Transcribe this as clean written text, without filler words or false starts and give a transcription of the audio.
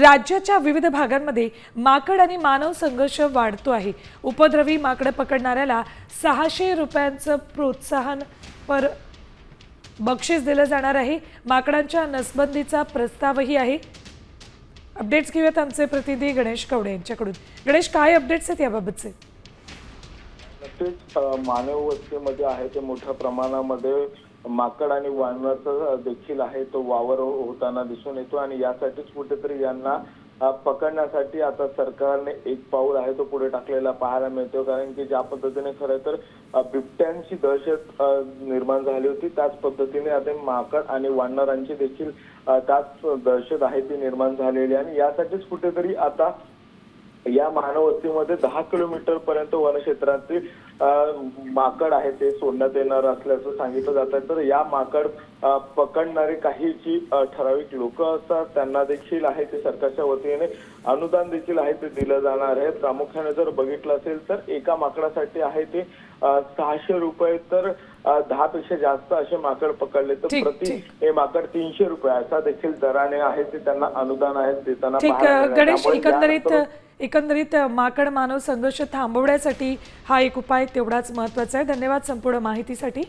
राज्याच्या विविध भागांमध्ये माकड आणि मानव संघर्ष वाढतो आहे। उपद्रवी माकडे पकडणाऱ्याला 600 रुपयांचं प्रोत्साहन पर बक्षीस दिलं जाणार आहे। माकडांच्या नसबंदीचा प्रस्तावही आहे। अपडेट्स घेऊयात आमचे प्रतिनिधी गणेश कवडे यांच्याकडून। गणेश, काय अपडेट्स आहेत याबाबतचे? नक्कीच मानव वस्तीमध्ये आहे ते मोठ्या प्रमाणामध्ये माकड आणि वानराचा देखील आहे तो वावर होताना दिसून येतो आणि यासाठीच कुठेतरी यांना पकडण्यासाठी आता सरकारने एक पाऊल आहे तो पुढे टाकलेला पाहायला मिळतो। कारण की ज्या पद्धतीने खरं तर बिबट्यांची दहशत निर्माण झाली होती त्याच पद्धतीने आता माकड आणि वानरांची देखील त्याच दहशत आहे ती निर्माण झालेली आणि यासाठीच कुठेतरी आता या मानव वस्तीमध्ये 10 किलोमीटर पर्यंत वनक्षेत्रातील माकड आहे ते सोडण्यात येणार असल्याचं सांगितलं जात आहे। तर या माकड पकडणारे काही जी ठराविक लोक असतात त्यांना देखील आहे ते सरकारच्या वतीने अनुदान देखील आहे ते दिलं जाणार आहे। प्रामुख्याने जर बघितलं असेल तर एका माकडासाठी आहे ते 600 रुपये, तर 10 पेक्षा जास्त असे माकड पकडले तर प्रति हे माकड 300 रुपये असा देखील दराने आहे ते त्यांना अनुदान आहे देताना। गणेश, एकंदरीत माकड मानव संघर्ष थांबवण्यासाठी हा एक उपाय तेवढाच महत्त्वाचा आहे। धन्यवाद संपूर्ण माहितीसाठी।